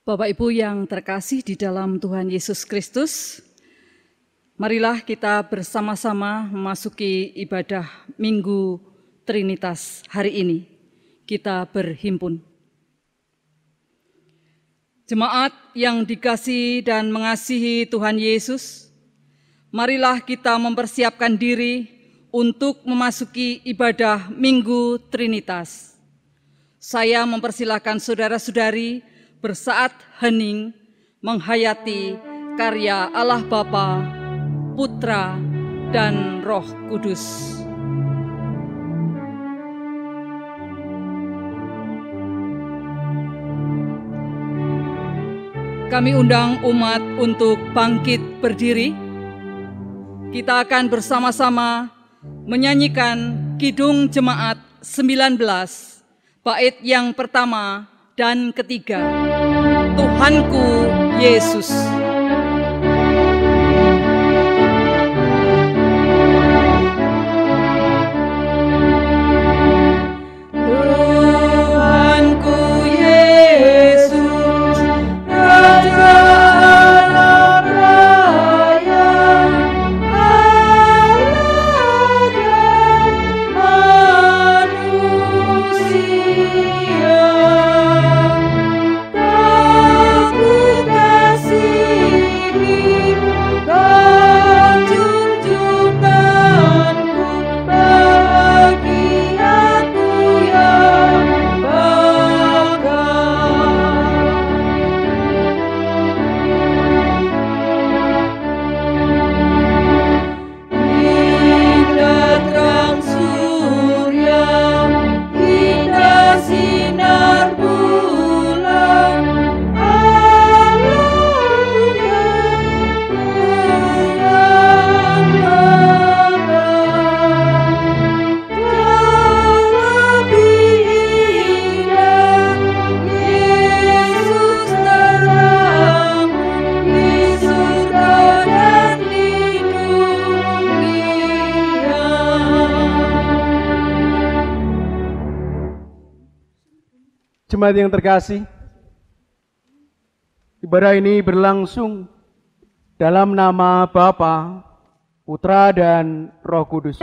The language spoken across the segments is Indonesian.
Bapak Ibu yang terkasih di dalam Tuhan Yesus Kristus, marilah kita bersama-sama memasuki ibadah Minggu Trinitas hari ini. Kita berhimpun. Jemaat yang dikasihi dan mengasihi Tuhan Yesus, marilah kita mempersiapkan diri untuk memasuki ibadah Minggu Trinitas. Saya mempersilahkan saudara-saudari bersaat hening menghayati karya Allah Bapa, Putra, dan Roh Kudus. Kami undang umat untuk bangkit berdiri. Kita akan bersama-sama menyanyikan Kidung Jemaat 19, bait yang pertama dan ketiga, Tuhanku Yesus. Jemaat yang terkasih, ibadah ini berlangsung dalam nama Bapa, Putra, dan Roh Kudus.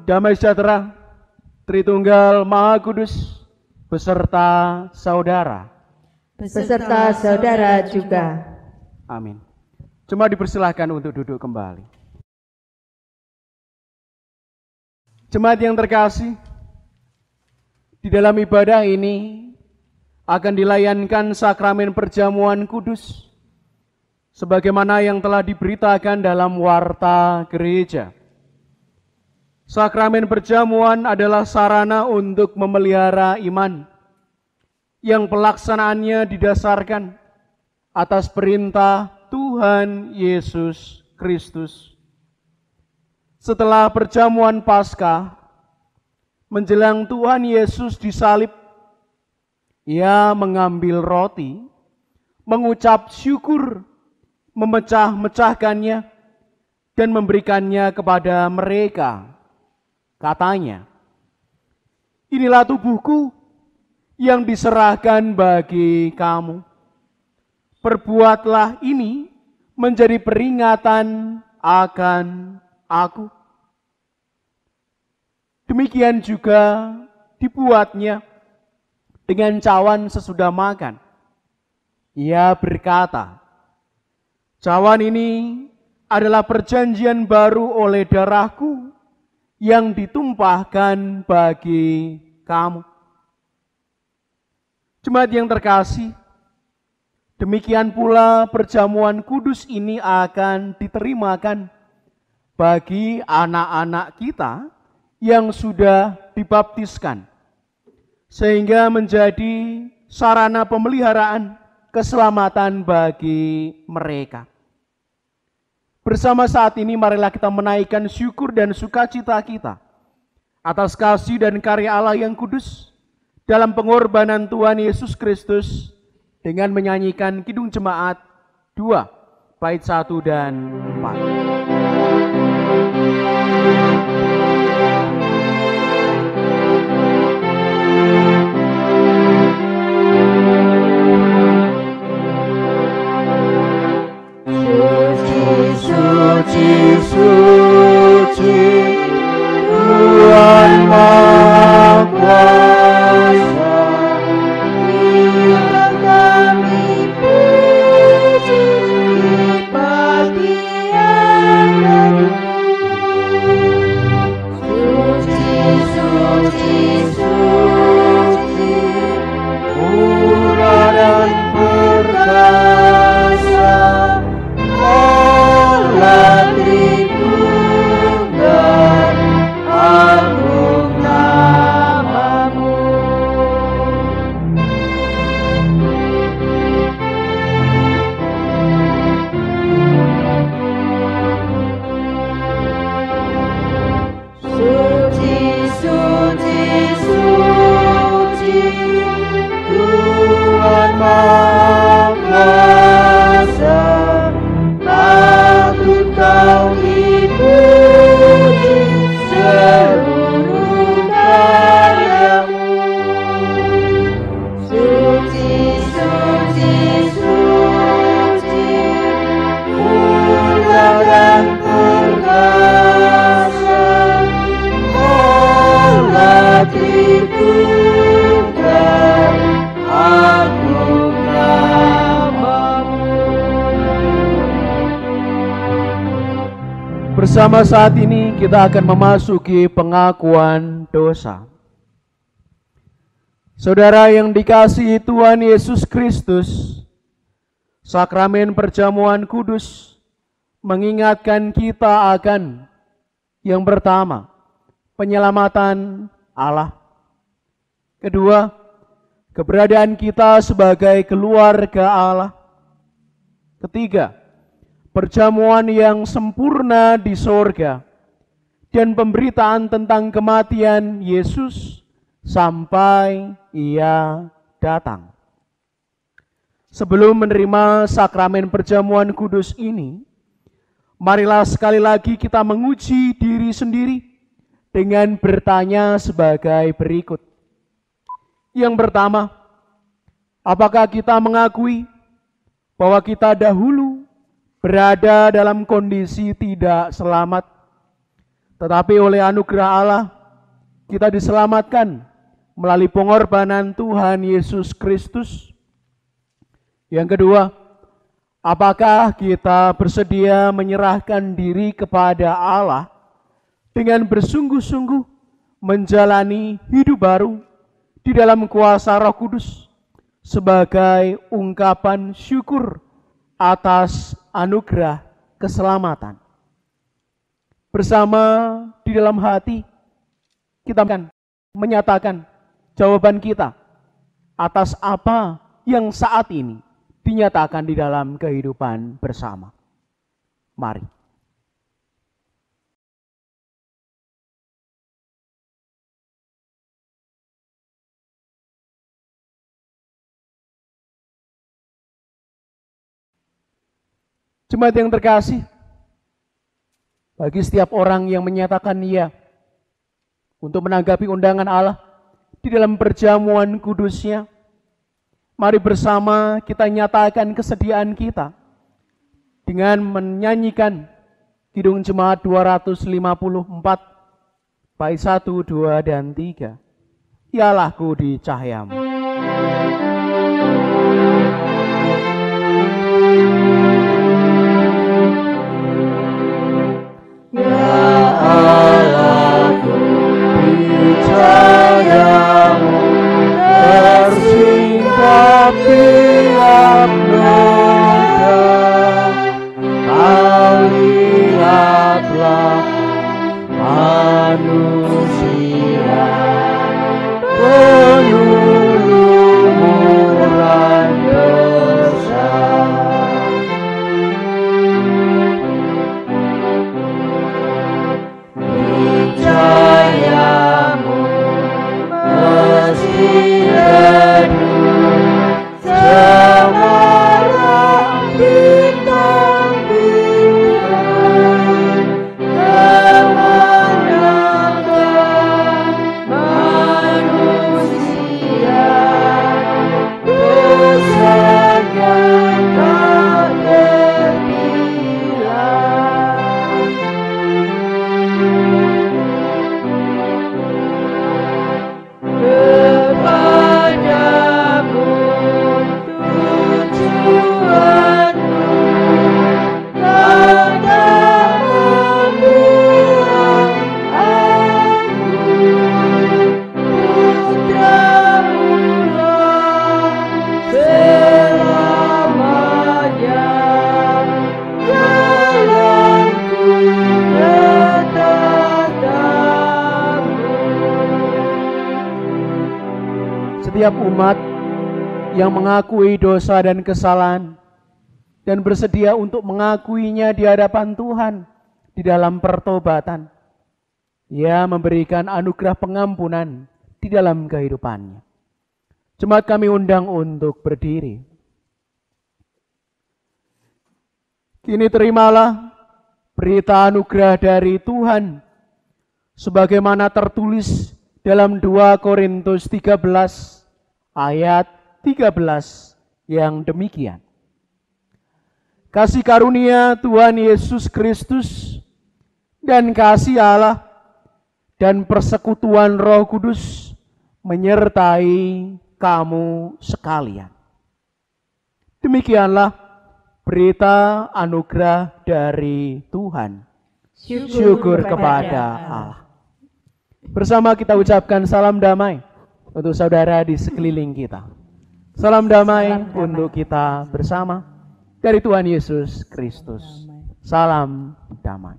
Damai sejahtera Tritunggal Maha Kudus beserta saudara. Beserta saudara juga. Amin. Cuma dipersilahkan untuk duduk kembali. Jemaat yang terkasih, di dalam ibadah ini akan dilayankan sakramen perjamuan kudus sebagaimana yang telah diberitakan dalam warta gereja. Sakramen perjamuan adalah sarana untuk memelihara iman yang pelaksanaannya didasarkan atas perintah Tuhan Yesus Kristus. Setelah perjamuan Paskah, menjelang Tuhan Yesus disalib, Ia mengambil roti, mengucap syukur, memecah-mecahkannya, dan memberikannya kepada mereka. Katanya, inilah tubuhku yang diserahkan bagi kamu. Perbuatlah ini menjadi peringatan akan aku. Demikian juga dibuatnya dengan cawan sesudah makan. Ia berkata, cawan ini adalah perjanjian baru oleh darahku yang ditumpahkan bagi kamu. Jemaat yang terkasih, demikian pula perjamuan kudus ini akan diterimakan bagi anak-anak kita yang sudah dibaptiskan, sehingga menjadi sarana pemeliharaan keselamatan bagi mereka. Bersama saat ini marilah kita menaikkan syukur dan sukacita kita atas kasih dan karya Allah yang kudus dalam pengorbanan Tuhan Yesus Kristus dengan menyanyikan Kidung Jemaat 2 bait 1 dan 4. Suci, suci, Tuhan Maha Kuasa, bila kami puji di bagian suci, suci, suci, murah dan perkasa, Allah Tritunggal, agung nama-Mu. Suci, suci, suci, Tuhan Maha Kuasa, patut Kau dipuji seluruh karya-Mu. Suci, suci, suci, murah dan perkasa, Allah Tritunggal, agung nama-Mu. Bersama saat ini kita akan memasuki pengakuan dosa. Saudara yang dikasihi Tuhan Yesus Kristus, sakramen perjamuan kudus mengingatkan kita akan yang pertama, penyelamatan Allah. Kedua, keberadaan kita sebagai keluarga Allah. Ketiga, perjamuan yang sempurna di sorga dan pemberitaan tentang kematian Yesus sampai Ia datang. Sebelum menerima sakramen perjamuan kudus ini, marilah sekali lagi kita menguji diri sendiri dengan bertanya sebagai berikut. Yang pertama, apakah kita mengakui bahwa kita dahulu berada dalam kondisi tidak selamat, tetapi oleh anugerah Allah kita diselamatkan melalui pengorbanan Tuhan Yesus Kristus? Yang kedua, apakah kita bersedia menyerahkan diri kepada Allah dengan bersungguh-sungguh menjalani hidup baru di dalam kuasa Roh Kudus sebagai ungkapan syukur atas anugerah keselamatan? Bersama di dalam hati kita akan menyatakan jawaban kita atas apa yang saat ini dinyatakan di dalam kehidupan bersama. Mari. Jemaat yang terkasih, bagi setiap orang yang menyatakan iya untuk menanggapi undangan Allah di dalam perjamuan kudusnya, mari bersama kita nyatakan kesediaan kita dengan menyanyikan Kidung Jemaat 254 bait 1, 2, dan 3. Ialah-Ku di cahaya-Mu. Cahaya-Mu tersingkap tiap noda, Kau lihatlah manusia penuh setiap umat yang mengakui dosa dan kesalahan dan bersedia untuk mengakuinya di hadapan Tuhan di dalam pertobatan. Ia memberikan anugerah pengampunan di dalam kehidupannya. Jemaat kami undang untuk berdiri. Kini terimalah berita anugerah dari Tuhan sebagaimana tertulis dalam 2 Korintus 13 ayat 13 yang demikian. Kasih karunia Tuhan Yesus Kristus dan kasih Allah dan persekutuan Roh Kudus menyertai kamu sekalian. Demikianlah berita anugerah dari Tuhan. Syukur kepada Allah. Bersama kita ucapkan salam damai untuk saudara di sekeliling kita. Salam damai untuk kita bersama dari Tuhan Yesus Kristus. Salam damai.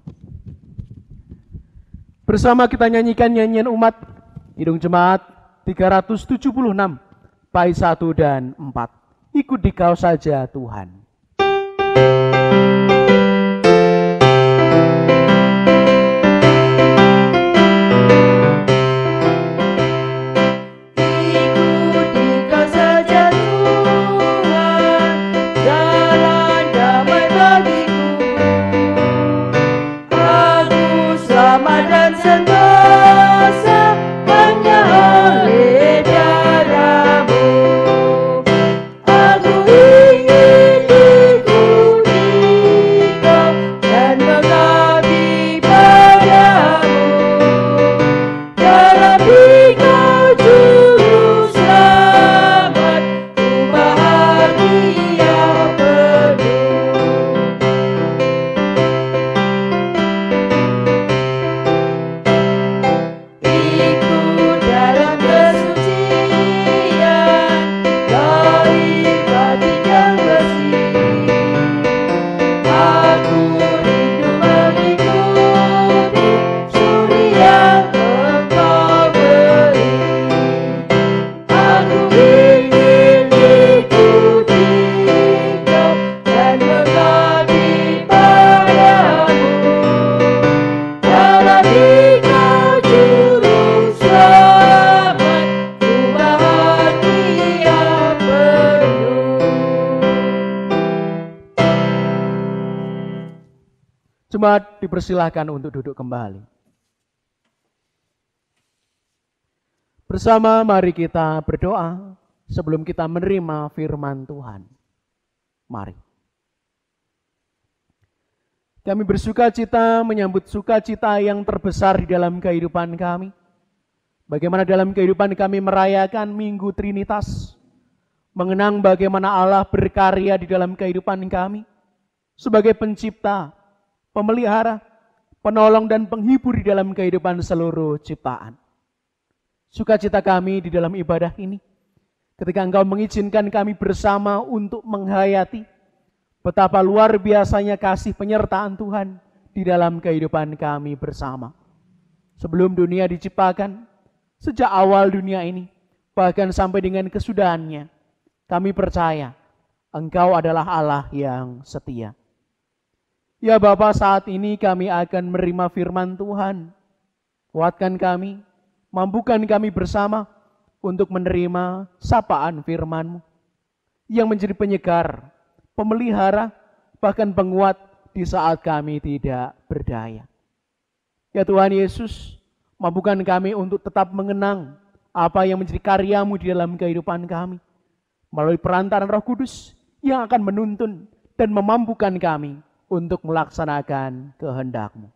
Bersama kita nyanyikan nyanyian umat Kidung Jemaat 376 bait 1 dan 4. Ikut Dikau saja Tuhan. Jemaat dipersilahkan untuk duduk kembali. Bersama mari kita berdoa sebelum kita menerima firman Tuhan. Mari. Kami bersukacita menyambut sukacita yang terbesar di dalam kehidupan kami. Bagaimana dalam kehidupan kami merayakan Minggu Trinitas. Mengenang bagaimana Allah berkarya di dalam kehidupan kami. Sebagai pencipta, pemelihara, penolong dan penghibur di dalam kehidupan seluruh ciptaan. Sukacita kami di dalam ibadah ini, ketika Engkau mengizinkan kami bersama untuk menghayati betapa luar biasanya kasih penyertaan Tuhan di dalam kehidupan kami bersama. Sebelum dunia diciptakan, sejak awal dunia ini, bahkan sampai dengan kesudahannya, kami percaya Engkau adalah Allah yang setia. Ya Bapa, saat ini kami akan menerima firman Tuhan. Kuatkan kami, mampukan kami bersama untuk menerima sapaan firman-Mu yang menjadi penyegar, pemelihara, bahkan penguat di saat kami tidak berdaya. Ya Tuhan Yesus, mampukan kami untuk tetap mengenang apa yang menjadi karya-Mu di dalam kehidupan kami, melalui perantaran Roh Kudus yang akan menuntun dan memampukan kami untuk melaksanakan kehendak-Mu.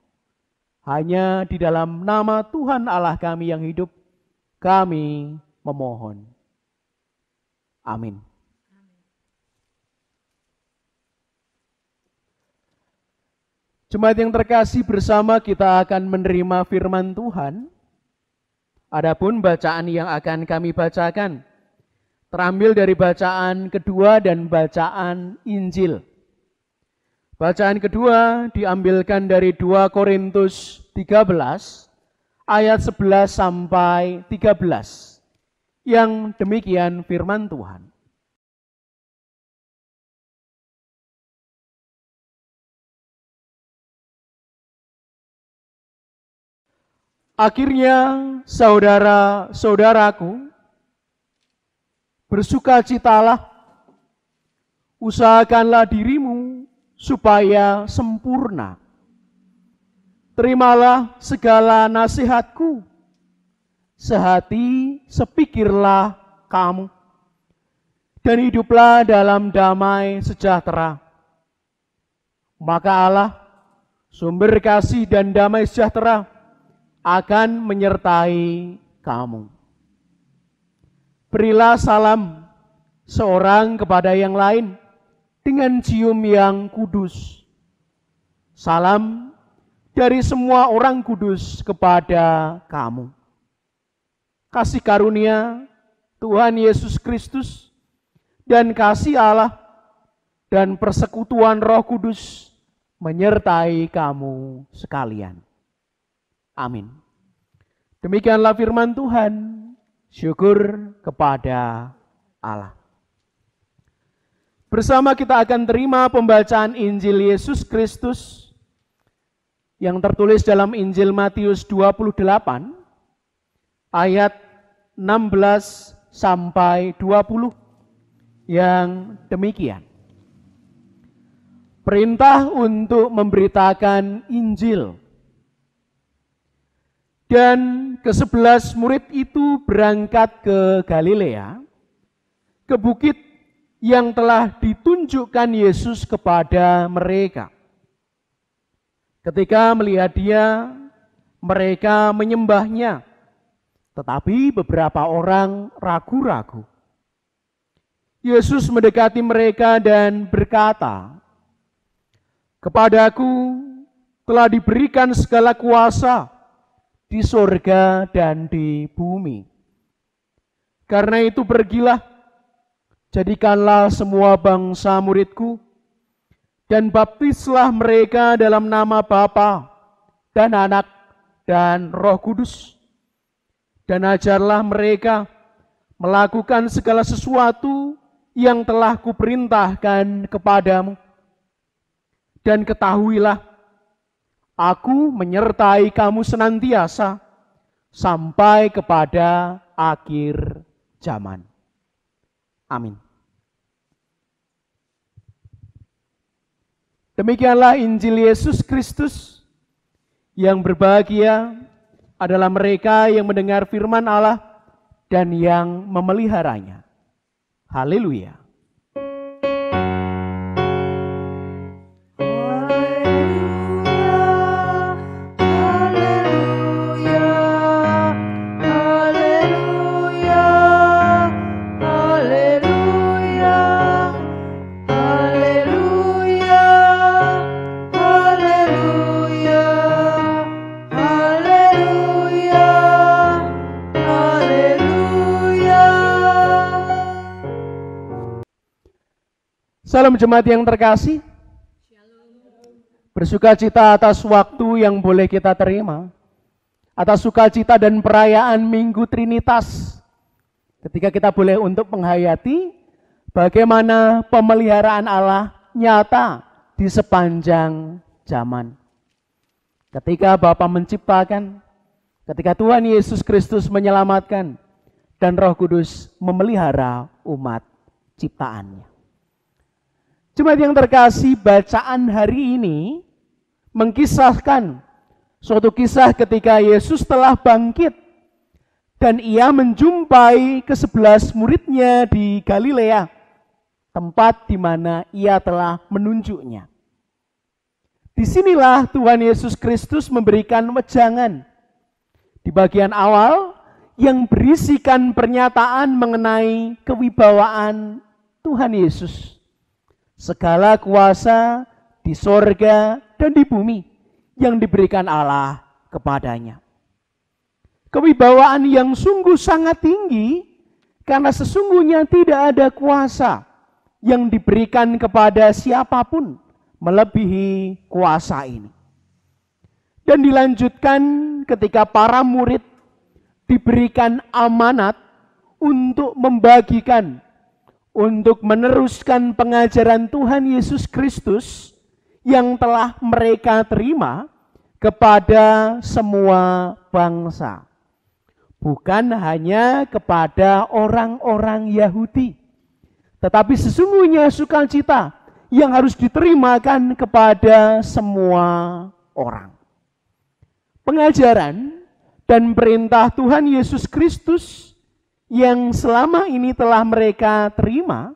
Hanya di dalam nama Tuhan Allah kami yang hidup, kami memohon. Amin. Jemaat yang terkasih, bersama kita akan menerima firman Tuhan. Adapun bacaan yang akan kami bacakan terambil dari bacaan kedua dan bacaan Injil. Bacaan kedua diambilkan dari 2 Korintus 13 ayat 11 sampai 13 Yang demikian firman Tuhan. Akhirnya saudara-saudaraku, bersukacitalah, usahakanlah dirimu supaya sempurna. Terimalah segala nasihatku, sehati sepikirlah kamu, dan hiduplah dalam damai sejahtera. Maka Allah, sumber kasih dan damai sejahtera, akan menyertai kamu. Berilah salam seorang kepada yang lain dengan cium yang kudus. Salam dari semua orang kudus kepada kamu. Kasih karunia Tuhan Yesus Kristus dan kasih Allah dan persekutuan Roh Kudus menyertai kamu sekalian. Amin. Demikianlah firman Tuhan. Syukur kepada Allah. Bersama kita akan terima pembacaan Injil Yesus Kristus yang tertulis dalam Injil Matius 28 ayat 16 sampai 20 yang demikian. Perintah untuk memberitakan Injil. Dan ke-11 murid itu berangkat ke Galilea, ke bukit yang telah ditunjukkan Yesus kepada mereka. Ketika melihat dia, mereka menyembahnya, tetapi beberapa orang ragu-ragu. Yesus mendekati mereka dan berkata, "Kepadaku telah diberikan segala kuasa di sorga dan di bumi. Karena itu pergilah, jadikanlah semua bangsa muridku, dan baptislah mereka dalam nama Bapa dan Anak dan Roh Kudus, dan ajarlah mereka melakukan segala sesuatu yang telah kuperintahkan kepadamu. Dan ketahuilah, Aku menyertai kamu senantiasa sampai kepada akhir zaman." Amin. Demikianlah Injil Yesus Kristus. Yang berbahagia adalah mereka yang mendengar firman Allah dan yang memeliharanya. Haleluya. Salam jemaat yang terkasih. Bersukacita atas waktu yang boleh kita terima, atas sukacita dan perayaan Minggu Trinitas, ketika kita boleh untuk menghayati bagaimana pemeliharaan Allah nyata di sepanjang zaman. Ketika Bapa menciptakan, ketika Tuhan Yesus Kristus menyelamatkan, dan Roh Kudus memelihara umat ciptaannya. Jemaat yang terkasih, bacaan hari ini mengkisahkan suatu kisah ketika Yesus telah bangkit dan ia menjumpai ke-11 muridnya di Galilea, tempat di mana ia telah menunjuknya. Disinilah Tuhan Yesus Kristus memberikan wejangan di bagian awal yang berisikan pernyataan mengenai kewibawaan Tuhan Yesus. Segala kuasa di sorga dan di bumi yang diberikan Allah kepadanya. Kewibawaan yang sungguh sangat tinggi, karena sesungguhnya tidak ada kuasa yang diberikan kepada siapapun melebihi kuasa ini. Dan dilanjutkan ketika para murid diberikan amanat untuk membagikan, untuk meneruskan pengajaran Tuhan Yesus Kristus yang telah mereka terima kepada semua bangsa. Bukan hanya kepada orang-orang Yahudi, tetapi sesungguhnya sukacita yang harus diterimakan kepada semua orang. Pengajaran dan perintah Tuhan Yesus Kristus yang selama ini telah mereka terima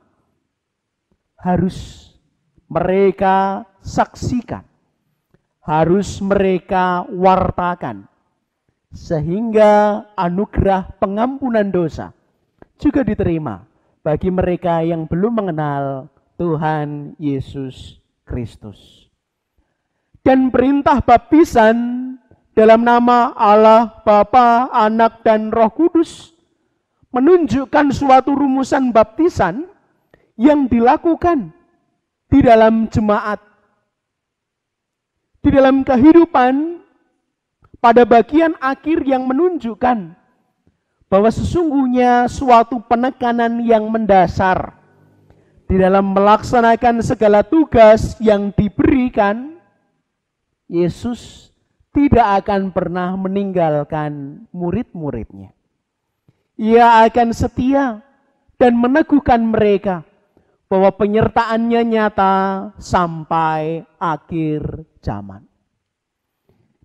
harus mereka saksikan, harus mereka wartakan, sehingga anugerah pengampunan dosa juga diterima bagi mereka yang belum mengenal Tuhan Yesus Kristus. Dan perintah baptisan dalam nama Allah, Bapa, Anak, dan Roh Kudus menunjukkan suatu rumusan baptisan yang dilakukan di dalam jemaat. Di dalam kehidupan pada bagian akhir yang menunjukkan bahwa sesungguhnya suatu penekanan yang mendasar di dalam melaksanakan segala tugas yang diberikan, Yesus tidak akan pernah meninggalkan murid-muridnya. Ia akan setia dan meneguhkan mereka bahwa penyertaannya nyata sampai akhir zaman.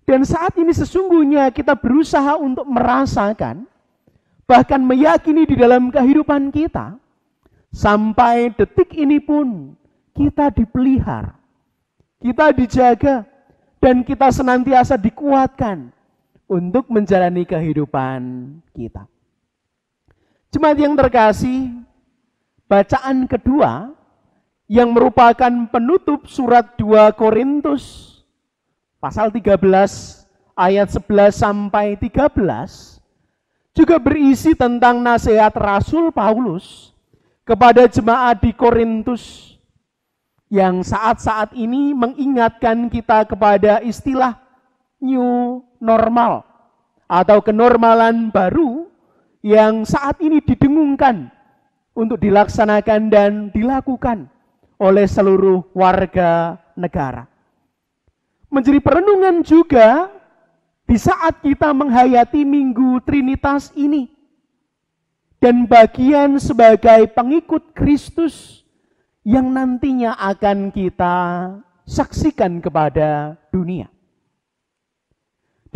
Dan saat ini sesungguhnya kita berusaha untuk merasakan, bahkan meyakini di dalam kehidupan kita, sampai detik ini pun kita dipelihara, kita dijaga, dan kita senantiasa dikuatkan untuk menjalani kehidupan kita. Jemaat yang terkasih, bacaan kedua yang merupakan penutup surat 2 Korintus pasal 13 ayat 11 sampai 13 juga berisi tentang nasihat Rasul Paulus kepada jemaat di Korintus yang saat-saat ini mengingatkan kita kepada istilah new normal atau kenormalan baru yang saat ini didengungkan untuk dilaksanakan dan dilakukan oleh seluruh warga negara. Menjadi perenungan juga di saat kita menghayati Minggu Trinitas ini. Dan bagian sebagai pengikut Kristus yang nantinya akan kita saksikan kepada dunia.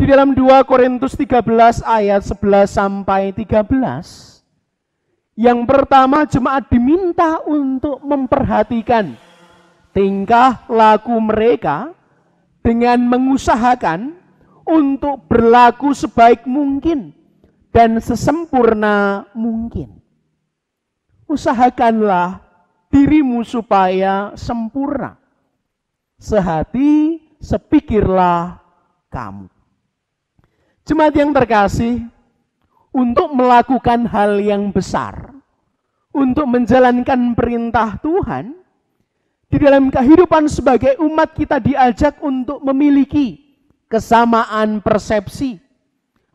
Di dalam 2 Korintus 13 ayat 11 sampai 13, yang pertama jemaat diminta untuk memperhatikan tingkah laku mereka dengan mengusahakan untuk berlaku sebaik mungkin dan sesempurna mungkin. Usahakanlah dirimu supaya sempurna. Sehati, sepikirlah kamu. Jemaat yang terkasih, untuk melakukan hal yang besar, untuk menjalankan perintah Tuhan, di dalam kehidupan sebagai umat kita diajak untuk memiliki kesamaan persepsi,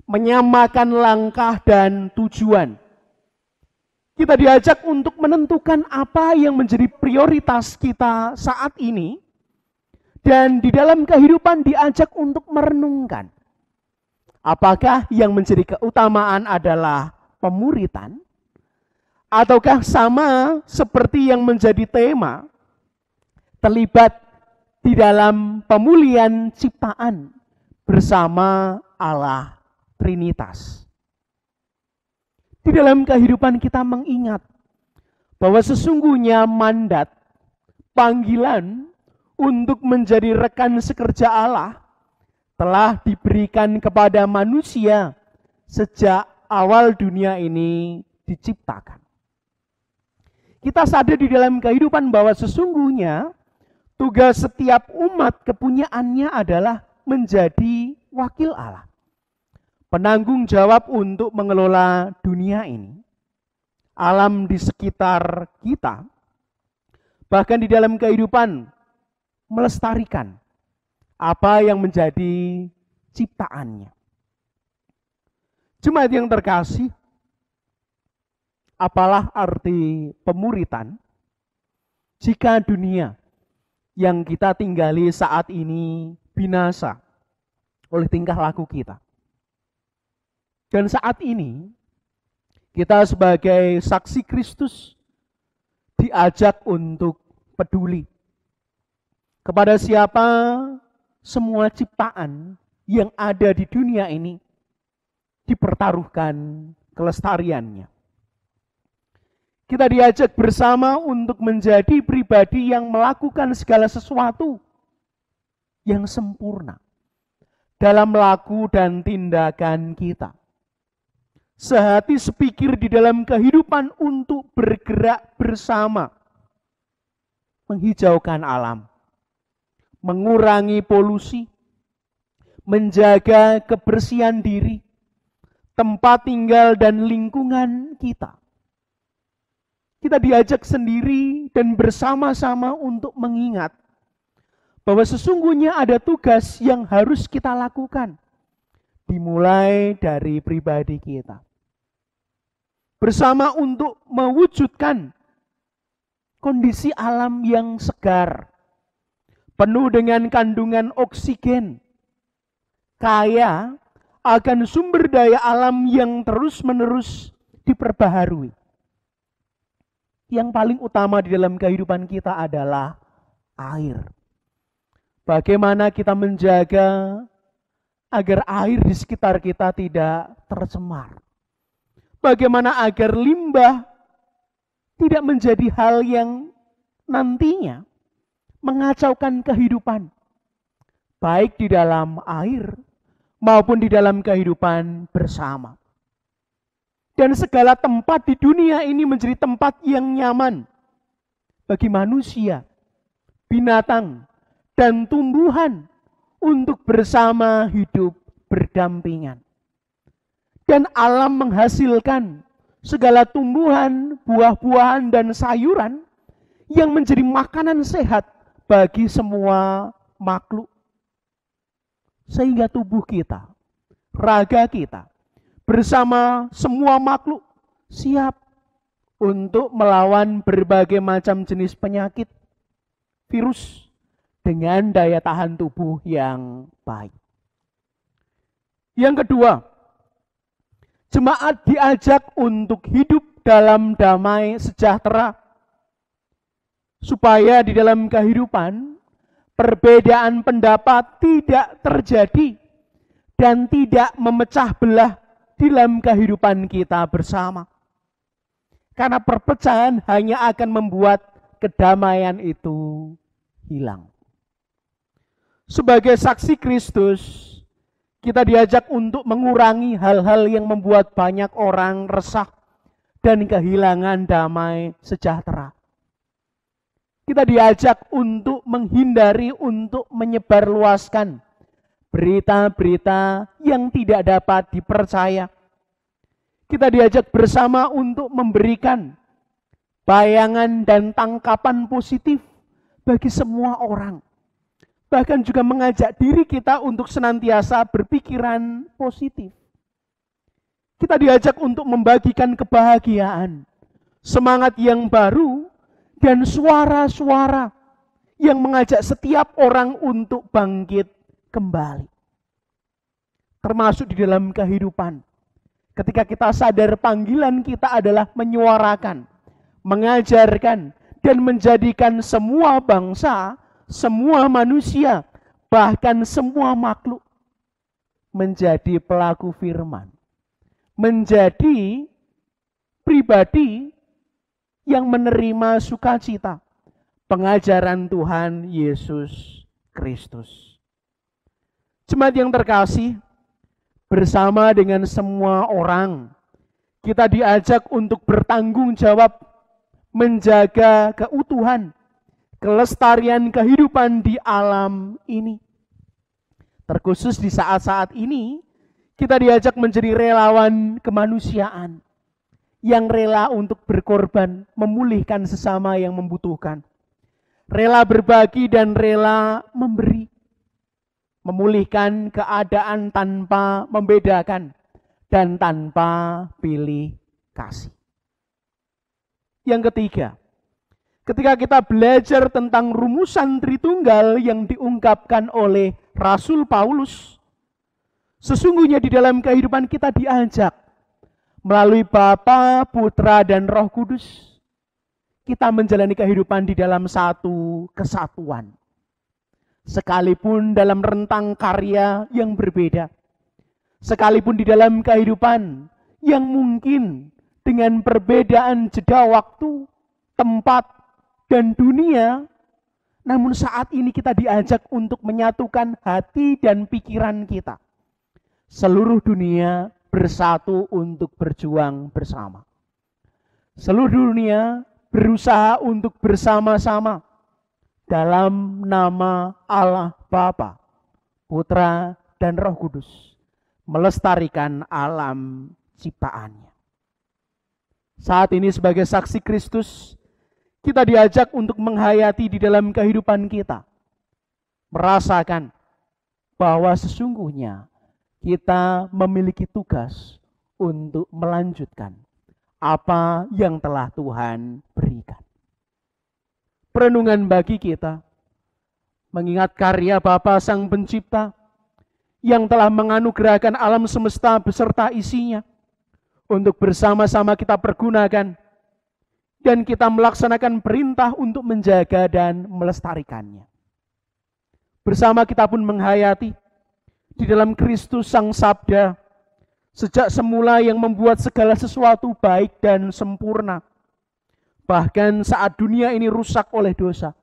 menyamakan langkah dan tujuan. Kita diajak untuk menentukan apa yang menjadi prioritas kita saat ini, dan di dalam kehidupan diajak untuk merenungkan. Apakah yang menjadi keutamaan adalah pemuritan? Ataukah sama seperti yang menjadi tema, terlibat di dalam pemulihan ciptaan bersama Allah Trinitas? Di dalam kehidupan kita mengingat bahwa sesungguhnya mandat, panggilan untuk menjadi rekan sekerja Allah telah diberikan kepada manusia sejak awal dunia ini diciptakan. Kita sadar di dalam kehidupan bahwa sesungguhnya tugas setiap umat kepunyaannya adalah menjadi wakil Allah. Penanggung jawab untuk mengelola dunia ini, alam di sekitar kita, bahkan di dalam kehidupan melestarikan apa yang menjadi ciptaannya. Jemaat yang terkasih, Apalah arti pemuritan jika dunia yang kita tinggali saat ini binasa oleh tingkah laku kita? Dan saat ini kita sebagai saksi Kristus diajak untuk peduli kepada siapa semua ciptaan yang ada di dunia ini dipertaruhkan kelestariannya. Kita diajak bersama untuk menjadi pribadi yang melakukan segala sesuatu yang sempurna dalam laku dan tindakan kita. Sehati sepikir di dalam kehidupan untuk bergerak bersama, menghijaukan alam, mengurangi polusi, menjaga kebersihan diri, tempat tinggal dan lingkungan kita. Kita diajak sendiri dan bersama-sama untuk mengingat bahwa sesungguhnya ada tugas yang harus kita lakukan, dimulai dari pribadi kita. Bersama untuk mewujudkan kondisi alam yang segar, penuh dengan kandungan oksigen, kaya akan sumber daya alam yang terus-menerus diperbaharui. Yang paling utama di dalam kehidupan kita adalah air. Bagaimana kita menjaga agar air di sekitar kita tidak tercemar. Bagaimana agar limbah tidak menjadi hal yang nantinya mengacaukan kehidupan, baik di dalam air maupun di dalam kehidupan bersama. Dan segala tempat di dunia ini menjadi tempat yang nyaman bagi manusia, binatang, dan tumbuhan untuk bersama hidup berdampingan. Dan alam menghasilkan segala tumbuhan, buah-buahan, dan sayuran yang menjadi makanan sehat bagi semua makhluk. Sehingga tubuh kita, raga kita, bersama semua makhluk siap untuk melawan berbagai macam jenis penyakit, virus, dengan daya tahan tubuh yang baik. Yang kedua, jemaat diajak untuk hidup dalam damai sejahtera, supaya di dalam kehidupan perbedaan pendapat tidak terjadi dan tidak memecah belah dalam kehidupan kita bersama. Karena perpecahan hanya akan membuat kedamaian itu hilang. Sebagai saksi Kristus, kita diajak untuk mengurangi hal-hal yang membuat banyak orang resah dan kehilangan damai sejahtera. Kita diajak untuk menghindari untuk menyebarluaskan berita-berita yang tidak dapat dipercaya. Kita diajak bersama untuk memberikan bayangan dan tangkapan positif bagi semua orang. Bahkan juga mengajak diri kita untuk senantiasa berpikiran positif. Kita diajak untuk membagikan kebahagiaan, semangat yang baru, dan suara-suara yang mengajak setiap orang untuk bangkit kembali. Termasuk di dalam kehidupan. Ketika kita sadar panggilan kita adalah menyuarakan, mengajarkan, dan menjadikan semua bangsa, semua manusia, bahkan semua makhluk menjadi pelaku firman. Menjadi pribadi yang menerima sukacita pengajaran Tuhan Yesus Kristus. Jemaat yang terkasih, bersama dengan semua orang, kita diajak untuk bertanggung jawab menjaga keutuhan, kelestarian kehidupan di alam ini. Terkhusus di saat-saat ini, kita diajak menjadi relawan kemanusiaan yang rela untuk berkorban, memulihkan sesama yang membutuhkan. Rela berbagi dan rela memberi. Memulihkan keadaan tanpa membedakan dan tanpa pilih kasih. Yang ketiga, ketika kita belajar tentang rumusan Tritunggal yang diungkapkan oleh Rasul Paulus, sesungguhnya di dalam kehidupan kita diajak melalui Bapa, Putra, dan Roh Kudus, kita menjalani kehidupan di dalam satu kesatuan. Sekalipun dalam rentang karya yang berbeda, sekalipun di dalam kehidupan yang mungkin dengan perbedaan jeda waktu, tempat, dan dunia, namun saat ini kita diajak untuk menyatukan hati dan pikiran kita. Seluruh dunia bersatu untuk berjuang bersama. Seluruh dunia berusaha untuk bersama-sama dalam nama Allah Bapa, Putra, dan Roh Kudus melestarikan alam ciptaannya. Saat ini sebagai saksi Kristus, kita diajak untuk menghayati di dalam kehidupan kita, merasakan bahwa sesungguhnya kita memiliki tugas untuk melanjutkan apa yang telah Tuhan berikan. Perenungan bagi kita mengingat karya Bapa Sang Pencipta yang telah menganugerahkan alam semesta beserta isinya untuk bersama-sama kita pergunakan dan kita melaksanakan perintah untuk menjaga dan melestarikannya. Bersama kita pun menghayati di dalam Kristus Sang Sabda, sejak semula yang membuat segala sesuatu baik dan sempurna. Bahkan saat dunia ini rusak oleh dosa,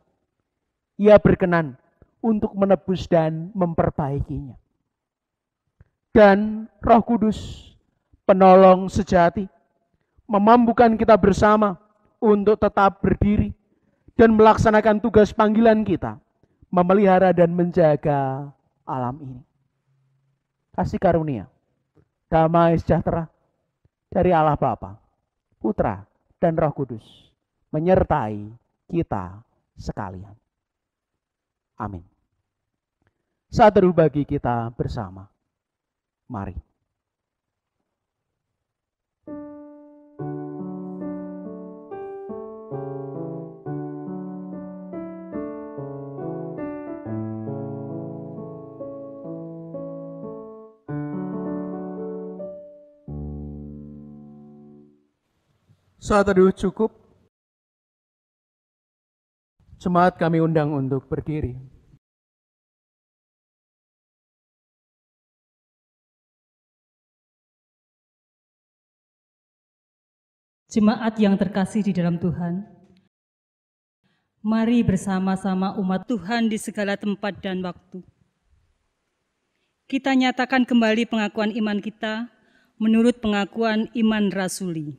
Ia berkenan untuk menebus dan memperbaikinya. Dan Roh Kudus, penolong sejati, memampukan kita bersama untuk tetap berdiri dan melaksanakan tugas panggilan kita, memelihara dan menjaga alam ini. Kasih karunia, damai sejahtera dari Allah Bapa, Putra, dan Roh Kudus menyertai kita sekalian. Amin. Saat teduh bagi kita bersama. Mari. Saat teduh cukup, jemaat kami undang untuk berdiri. Jemaat yang terkasih di dalam Tuhan, mari bersama-sama umat Tuhan di segala tempat dan waktu. Kita nyatakan kembali pengakuan iman kita menurut pengakuan iman rasuli.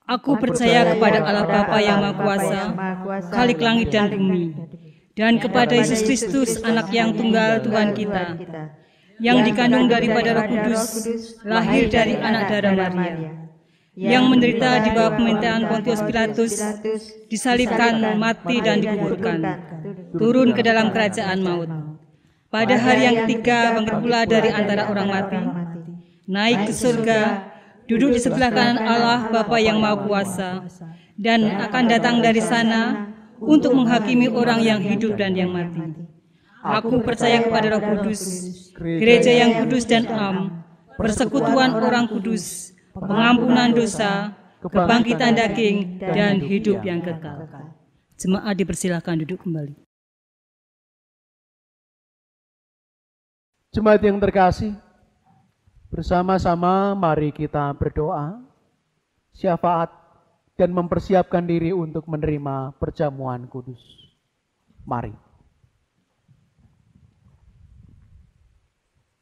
Aku percaya kepada Allah Bapa yang Maha Kuasa, Khalik langit dan bumi, dan kepada Yesus Kristus, Anak yang tunggal Tuhan kita, yang dikandung daripada Roh Kudus, lahir dari anak darah Maria, yang menderita di bawah pemerintahan Pontius Pilatus, disalibkan, mati dan dikuburkan, turun ke dalam kerajaan maut. Pada hari yang ketiga bangkit pula dari antara orang mati, naik ke surga, duduk di sebelah kanan Allah Bapa yang Maha Kuasa, dan akan datang dari sana untuk menghakimi orang yang hidup dan yang mati. Aku percaya kepada Roh Kudus, gereja yang kudus dan am, persekutuan orang kudus, pengampunan dosa, kebangkitan daging, dan hidup yang kekal. Jemaat dipersilakan duduk kembali. Jemaat yang terkasih, bersama-sama mari kita berdoa, syafaat, dan mempersiapkan diri untuk menerima perjamuan kudus. Mari.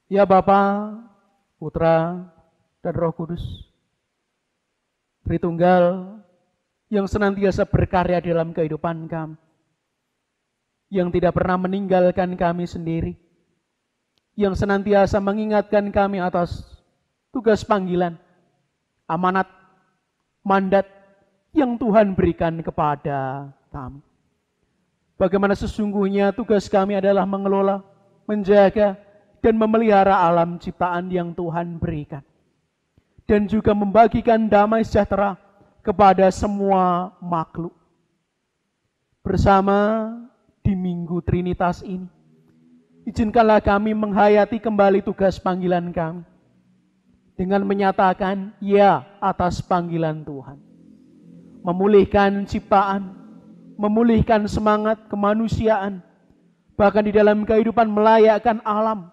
Ya Bapa, Putra, dan Roh Kudus, Tritunggal yang senantiasa berkarya dalam kehidupan kami, yang tidak pernah meninggalkan kami sendiri, yang senantiasa mengingatkan kami atas tugas panggilan, amanat, mandat yang Tuhan berikan kepada kami. Bagaimana sesungguhnya tugas kami adalah mengelola, menjaga, dan memelihara alam ciptaan yang Tuhan berikan. Dan juga membagikan damai sejahtera, kepada semua makhluk. Bersama di Minggu Trinitas ini, izinkanlah kami menghayati kembali tugas panggilan kami dengan menyatakan ya atas panggilan Tuhan. Memulihkan ciptaan, memulihkan semangat kemanusiaan, bahkan di dalam kehidupan melayakkan alam,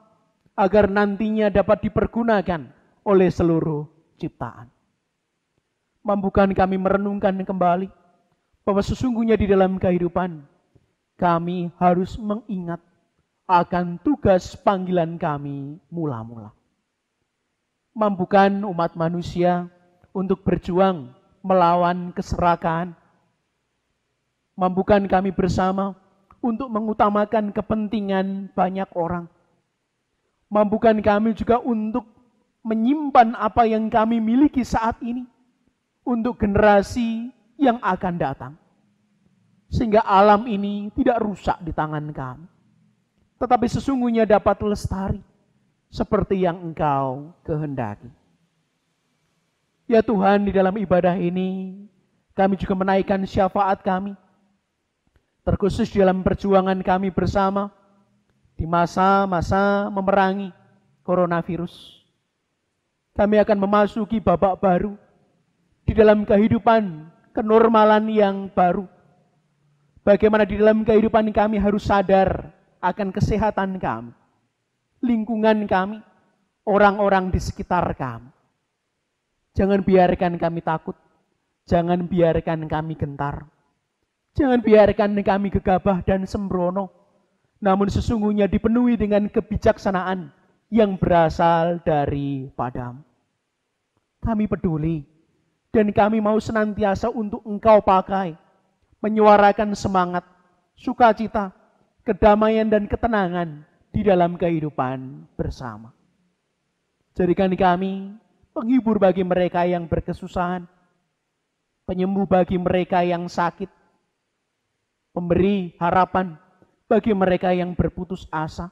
agar nantinya dapat dipergunakan oleh seluruh ciptaan. Mampukan kami merenungkan kembali bahwa sesungguhnya di dalam kehidupan kami harus mengingat akan tugas panggilan kami mula-mula. Mampukan umat manusia untuk berjuang melawan keserakahan. Mampukan kami bersama untuk mengutamakan kepentingan banyak orang. Mampukan kami juga untuk menyimpan apa yang kami miliki saat ini untuk generasi yang akan datang. Sehingga alam ini tidak rusak di tangan kami, tetapi sesungguhnya dapat lestari seperti yang Engkau kehendaki. Ya Tuhan, di dalam ibadah ini kami juga menaikkan syafaat kami, terkhusus dalam perjuangan kami bersama di masa-masa memerangi coronavirus. Kami akan memasuki babak baru di dalam kehidupan kenormalan yang baru. Bagaimana di dalam kehidupan kami harus sadar akan kesehatan kami, lingkungan kami, orang-orang di sekitar kami. Jangan biarkan kami takut, jangan biarkan kami gentar, jangan biarkan kami gegabah dan sembrono, namun sesungguhnya dipenuhi dengan kebijaksanaan yang berasal daripada-Mu. Kami peduli dan kami mau senantiasa untuk Engkau pakai, menyuarakan semangat, sukacita, kedamaian dan ketenangan di dalam kehidupan bersama. Jadikan kami penghibur bagi mereka yang berkesusahan, penyembuh bagi mereka yang sakit, pemberi harapan bagi mereka yang berputus asa,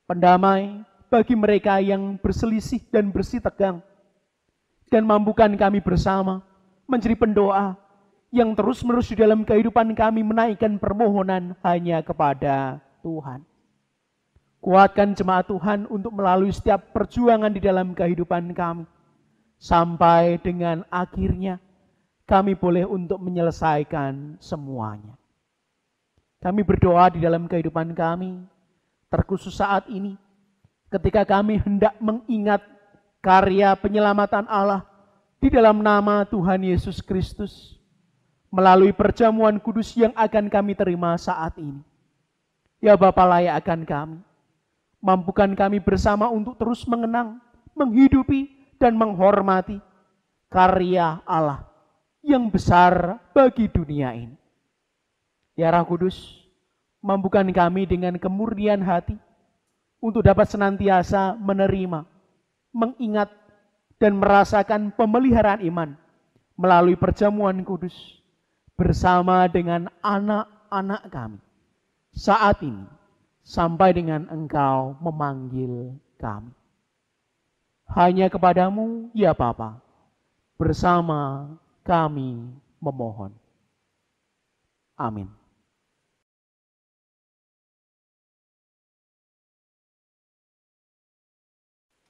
pendamai bagi mereka yang berselisih dan bersitegang, dan mampukan kami bersama menjadi pendoa yang terus-menerus di dalam kehidupan kami menaikkan permohonan hanya kepada Tuhan. Kuatkan jemaat Tuhan untuk melalui setiap perjuangan di dalam kehidupan kami, sampai dengan akhirnya kami boleh untuk menyelesaikan semuanya. Kami berdoa di dalam kehidupan kami, terkhusus saat ini, ketika kami hendak mengingat karya penyelamatan Allah di dalam nama Tuhan Yesus Kristus, melalui perjamuan kudus yang akan kami terima saat ini. Ya Bapa, layakkan kami, mampukan kami bersama untuk terus mengenang, menghidupi, dan menghormati karya Allah yang besar bagi dunia ini. Ya Roh Kudus, mampukan kami dengan kemurnian hati untuk dapat senantiasa menerima, mengingat, dan merasakan pemeliharaan iman melalui perjamuan kudus bersama dengan anak-anak kami saat ini, sampai dengan Engkau memanggil kami. Hanya kepadamu, ya Bapa, bersama kami memohon. Amin.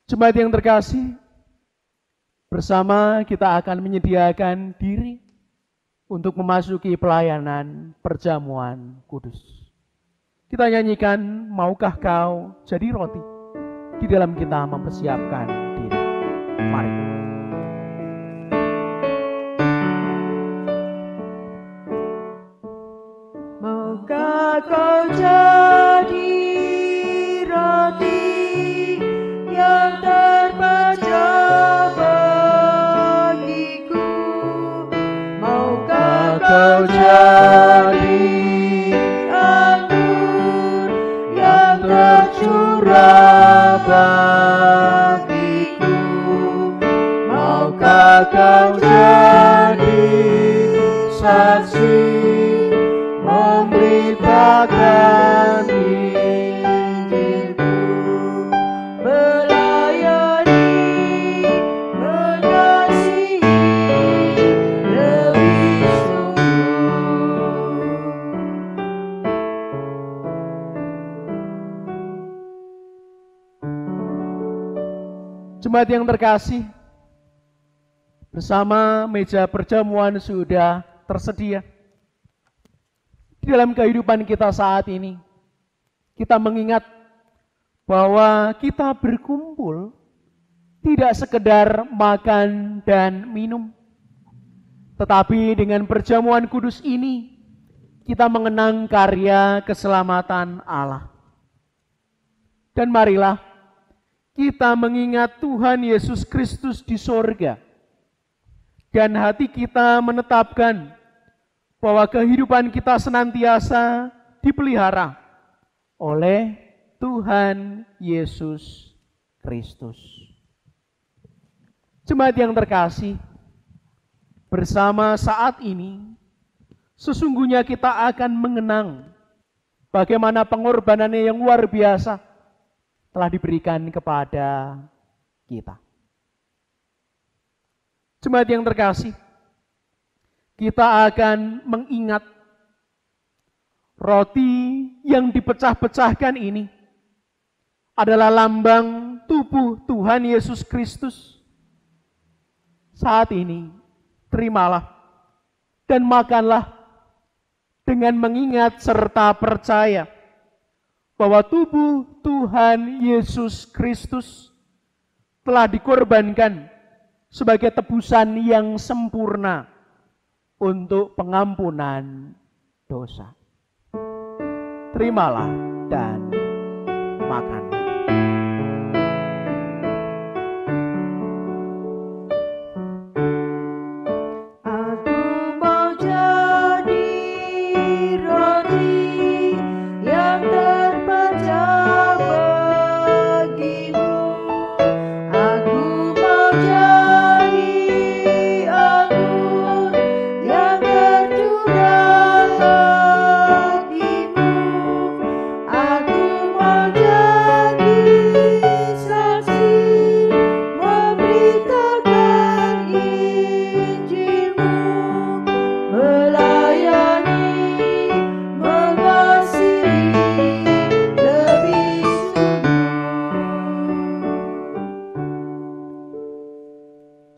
Jemaat yang terkasih, bersama kita akan menyediakan diri untuk memasuki pelayanan perjamuan kudus. Kita nyanyikan Maukah Kau Jadi Roti di dalam kita mempersiapkan diri. Mari. Maukah kau jadi roti yang terpecah bagiku? Maukah kau jadi anggur yang tercurah bagiku? Maukah kau jadi saksi memberitakan Injilku, melayani, mengasihi, Jemaat yang terkasih, bersama meja perjamuan sudah tersedia. Di dalam kehidupan kita saat ini, kita mengingat bahwa kita berkumpul tidak sekedar makan dan minum, tetapi dengan perjamuan kudus ini, kita mengenang karya keselamatan Allah. Dan marilah kita mengingat Tuhan Yesus Kristus di sorga. Dan hati kita menetapkan bahwa kehidupan kita senantiasa dipelihara oleh Tuhan Yesus Kristus. Jemaat yang terkasih, bersama saat ini, sesungguhnya kita akan mengenang bagaimana pengorbanannya yang luar biasa telah diberikan kepada kita. Jemaat yang terkasih, kita akan mengingat roti yang dipecah-pecahkan ini adalah lambang tubuh Tuhan Yesus Kristus. Saat ini, terimalah dan makanlah dengan mengingat serta percaya bahwa tubuh Tuhan Yesus Kristus telah dikorbankan sebagai tebusan yang sempurna untuk pengampunan dosa. Terimalah dan makan.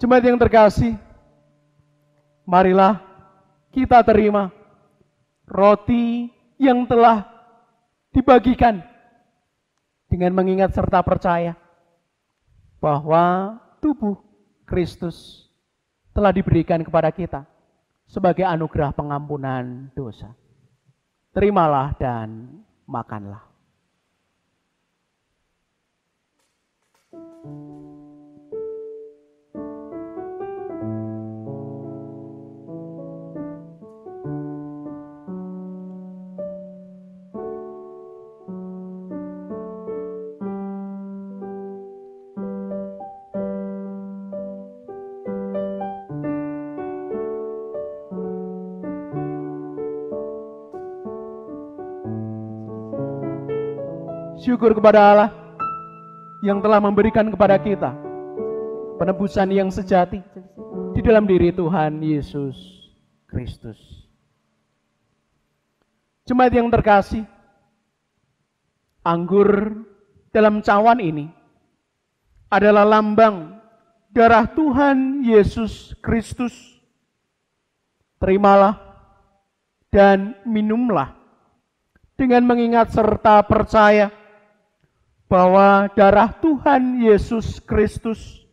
Jemaat yang terkasih, marilah kita terima roti yang telah dibagikan dengan mengingat serta percaya bahwa tubuh Kristus telah diberikan kepada kita sebagai anugerah pengampunan dosa. Terimalah dan makanlah. Syukur kepada Allah yang telah memberikan kepada kita penebusan yang sejati di dalam diri Tuhan Yesus Kristus. Jemaat yang terkasih, anggur dalam cawan ini adalah lambang darah Tuhan Yesus Kristus. Terimalah dan minumlah dengan mengingat serta percaya bahwa darah Tuhan Yesus Kristus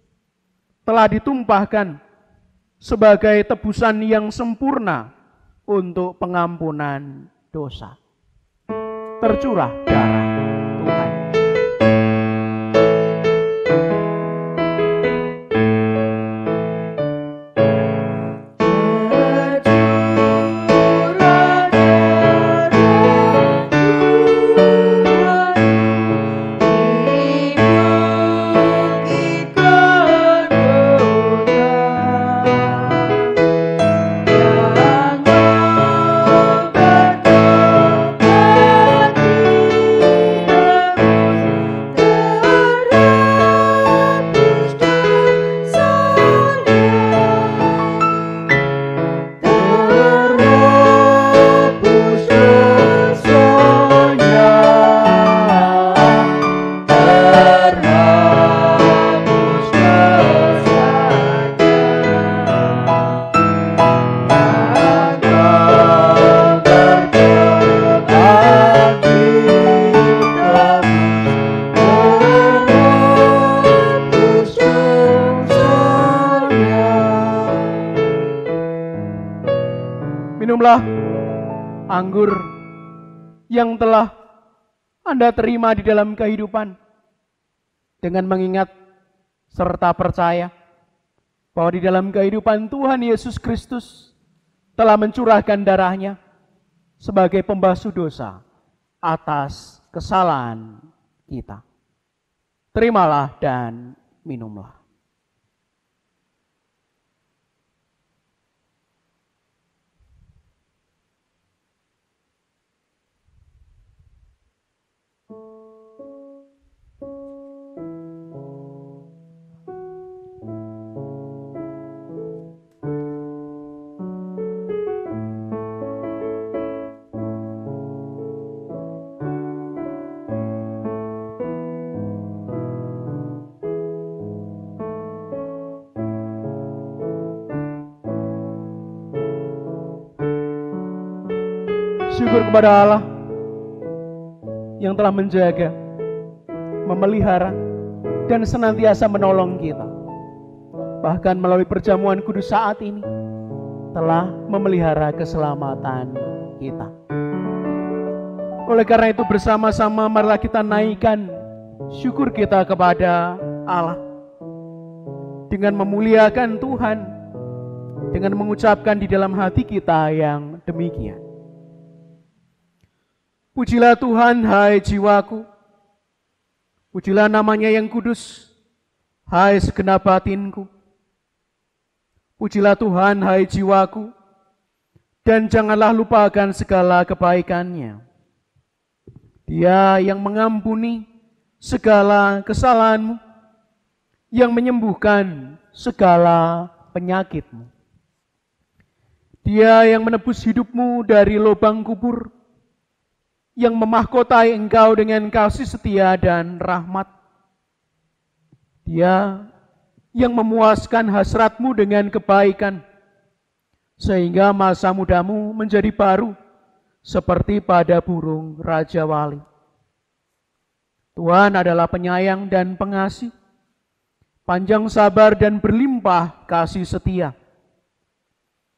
telah ditumpahkan sebagai tebusan yang sempurna untuk pengampunan dosa. Tercurah darah Tuhan. anggur yang telah Anda terima di dalam kehidupan, dengan mengingat serta percaya bahwa di dalam kehidupan Tuhan Yesus Kristus telah mencurahkan darahnya sebagai pembasuh dosa atas kesalahan kita. Terimalah dan minumlah. Syukur kepada Allah yang telah menjaga, memelihara, dan senantiasa menolong kita. Bahkan melalui perjamuan kudus saat ini telah memelihara keselamatan kita. Oleh karena itu bersama-sama marilah kita naikkan syukur kita kepada Allah dengan memuliakan Tuhan, dengan mengucapkan di dalam hati kita yang demikian. Pujilah Tuhan, hai jiwaku. Pujilah namanya yang kudus, hai segenap batinku. Pujilah Tuhan, hai jiwaku, dan janganlah lupakan segala kebaikannya. Dia yang mengampuni segala kesalahanmu, yang menyembuhkan segala penyakitmu. Dia yang menebus hidupmu dari lubang kubur, yang memahkotai engkau dengan kasih setia dan rahmat. Dia yang memuaskan hasratmu dengan kebaikan, sehingga masa mudamu menjadi baru, seperti pada burung Raja Wali. Tuhan adalah penyayang dan pengasih, panjang sabar dan berlimpah kasih setia.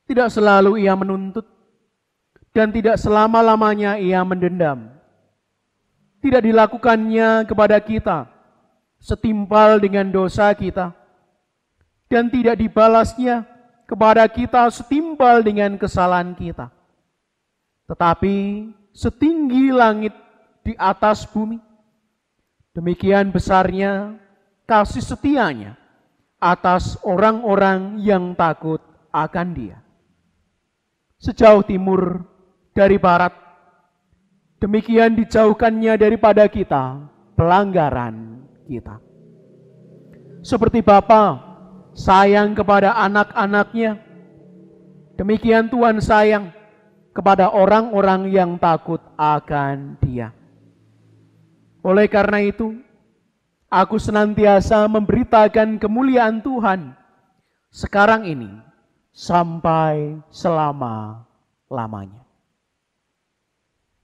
Tidak selalu Ia menuntut, dan tidak selama-lamanya Ia mendendam. Tidak dilakukannya kepada kita setimpal dengan dosa kita, dan tidak dibalasnya kepada kita setimpal dengan kesalahan kita. Tetapi setinggi langit di atas bumi, demikian besarnya kasih setianya atas orang-orang yang takut akan Dia. Sejauh timur dari barat, demikian dijauhkannya daripada kita pelanggaran kita. Seperti Bapa sayang kepada anak-anaknya, demikian Tuhan sayang kepada orang-orang yang takut akan Dia. Oleh karena itu, aku senantiasa memberitakan kemuliaan Tuhan sekarang ini sampai selama-lamanya.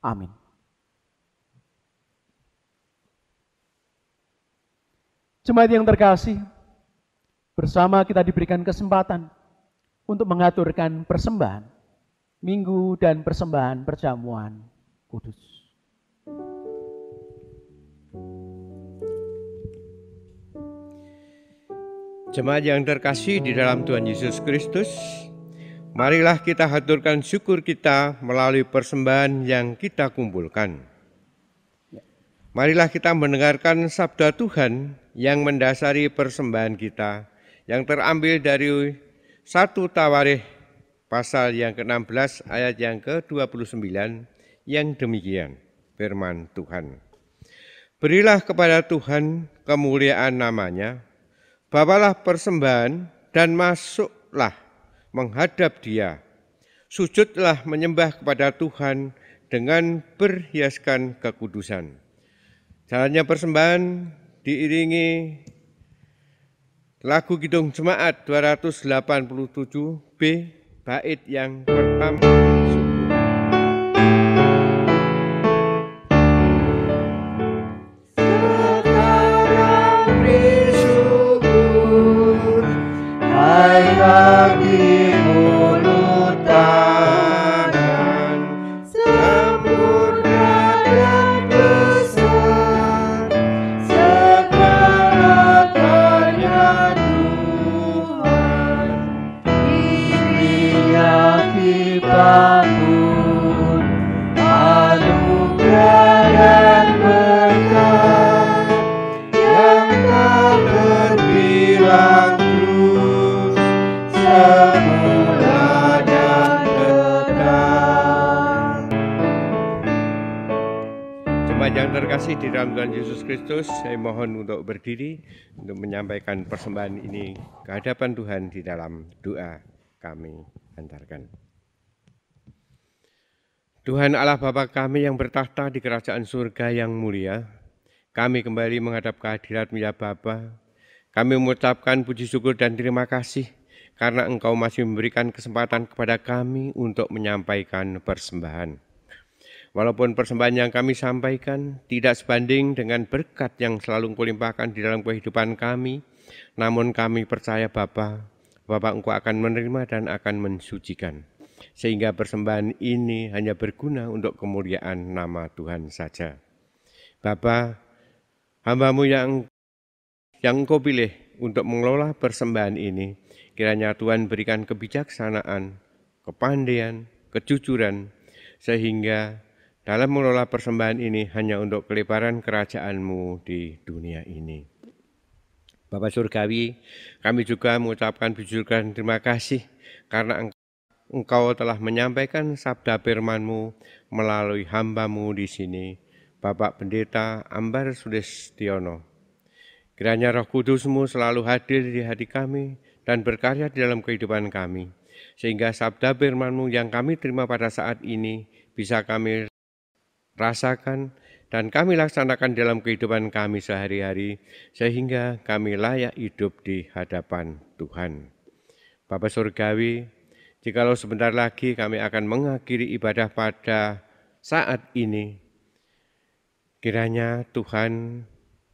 Amin. Jemaat yang terkasih, bersama kita diberikan kesempatan untuk mengaturkan persembahan Minggu dan persembahan perjamuan kudus. Jemaat yang terkasih di dalam Tuhan Yesus Kristus, marilah kita haturkan syukur kita melalui persembahan yang kita kumpulkan. Marilah kita mendengarkan sabda Tuhan yang mendasari persembahan kita, yang terambil dari 1 Tawarikh pasal yang ke-16 ayat yang ke-29, yang demikian firman Tuhan. Berilah kepada Tuhan kemuliaan namanya, bawalah persembahan dan masuklah menghadap Dia. Sujudlah menyembah kepada Tuhan dengan berhiaskan kekudusan. Jalannya persembahan diiringi lagu Kidung Jemaat 287B bait yang pertama. Kaki mulut tangan yang terkasih di dalam Tuhan Yesus Kristus, saya mohon untuk berdiri untuk menyampaikan persembahan ini ke hadapan Tuhan di dalam doa kami antarkan. Tuhan Allah Bapa kami yang bertahta di kerajaan surga yang mulia, kami kembali menghadap kehadirat-Mu ya Bapa. Kami mengucapkan puji syukur dan terima kasih karena Engkau masih memberikan kesempatan kepada kami untuk menyampaikan persembahan. Walaupun persembahan yang kami sampaikan tidak sebanding dengan berkat yang selalu Engkau limpahkan di dalam kehidupan kami, namun kami percaya Bapa Engkau akan menerima dan akan mensucikan. Sehingga persembahan ini hanya berguna untuk kemuliaan nama Tuhan saja. Bapa, hamba-Mu yang Engkau pilih untuk mengelola persembahan ini, kiranya Tuhan berikan kebijaksanaan, kepandaian, kejujuran, sehingga dalam mengelola persembahan ini hanya untuk kelebaran kerajaan-Mu di dunia ini. Bapa Surgawi, kami juga mengucapkan puji dan terima kasih karena Engkau telah menyampaikan sabda firman-Mu melalui hamba-Mu di sini, Bapak Pendeta Ambar Sudestiono. Kiranya Roh Kudus-Mu selalu hadir di hati kami dan berkarya di dalam kehidupan kami, sehingga sabda firman-Mu yang kami terima pada saat ini bisa kami rasakan dan kami laksanakan dalam kehidupan kami sehari-hari, sehingga kami layak hidup di hadapan Tuhan. Bapa Surgawi, jikalau sebentar lagi kami akan mengakhiri ibadah pada saat ini, kiranya Tuhan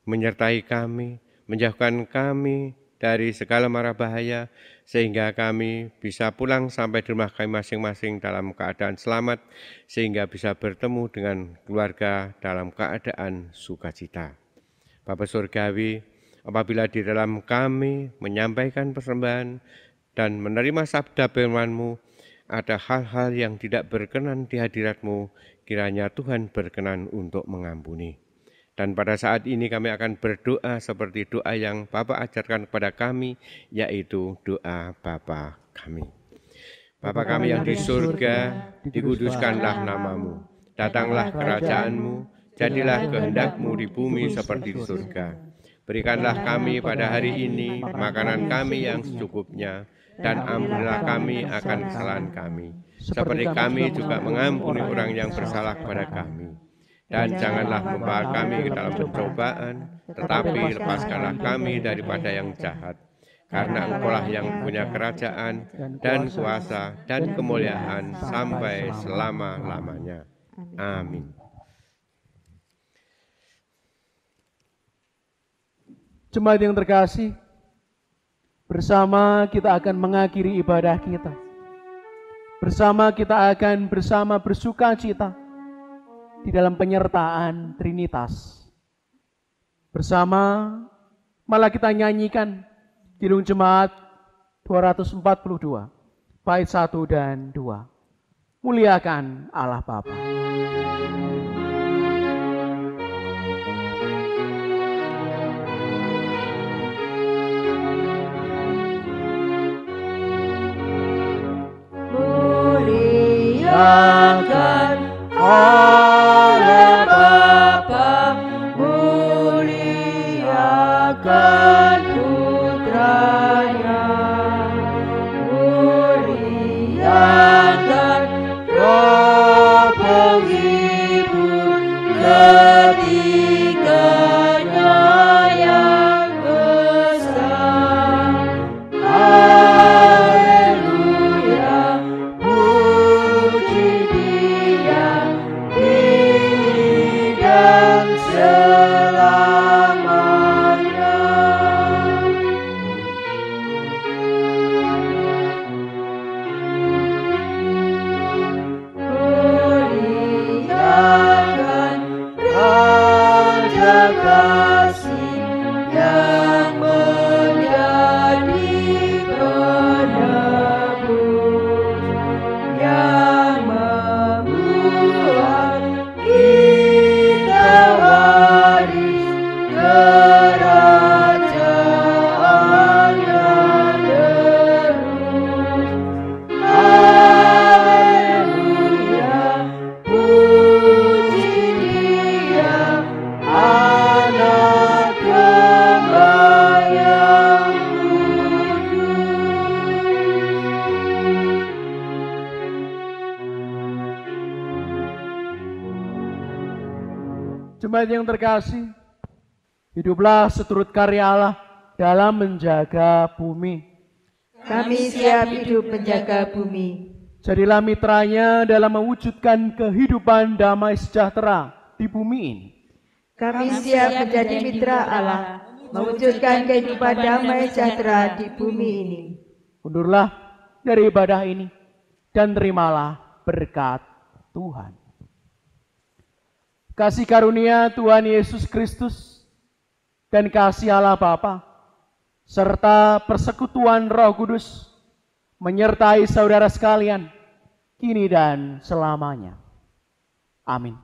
menyertai kami, menjauhkan kami dari segala mara bahaya, sehingga kami bisa pulang sampai di rumah kami masing-masing dalam keadaan selamat, sehingga bisa bertemu dengan keluarga dalam keadaan sukacita. Bapa Surgawi, apabila di dalam kami menyampaikan persembahan dan menerima sabda firman-Mu, ada hal-hal yang tidak berkenan di hadirat-Mu, kiranya Tuhan berkenan untuk mengampuni. Dan pada saat ini kami akan berdoa seperti doa yang Bapa ajarkan kepada kami, yaitu doa Bapa kami. Bapa kami yang di surga, dikuduskanlah nama-Mu. Datanglah kerajaan-Mu, jadilah kehendak-Mu di bumi seperti di surga. Berikanlah kami pada hari ini makanan kami yang secukupnya, dan ampunilah kami akan kesalahan kami, seperti kami juga mengampuni orang yang bersalah kepada kami. Dan janganlah membawa kami ke dalam pencobaan, tetapi lepaskanlah kami daripada yang jahat. Karena Engkau-lah yang punya kerajaan dan kuasa dan kemuliaan sampai selama-lamanya. Amin. Jemaat yang terkasih, bersama kita akan mengakhiri ibadah kita. Bersama kita akan bersama bersuka cita di dalam penyertaan Trinitas. Bersama malah kita nyanyikan Kidung Jemaat 242, bait 1 dan 2. Muliakan Allah Bapa. Muliakan Allah Bapa, muliakan Putranya, muliakan Roh penghibur ketiganya yang besar. Haleluya, puji Dia kini dan selamanya. Muliakan Raja kasih yang menjadi penebus, yang membuat kita jemaat yang terkasih, hiduplah seturut karya Allah dalam menjaga bumi. Kami siap hidup menjaga bumi. Jadilah mitranya dalam mewujudkan kehidupan damai sejahtera di bumi ini. Kami siap menjadi mitra Allah, mewujudkan kehidupan damai sejahtera di bumi ini. Undurlah dari ibadah ini dan terimalah berkat Tuhan. Kasih karunia Tuhan Yesus Kristus dan kasih Allah Bapa serta persekutuan Roh Kudus menyertai saudara sekalian kini dan selamanya. Amin.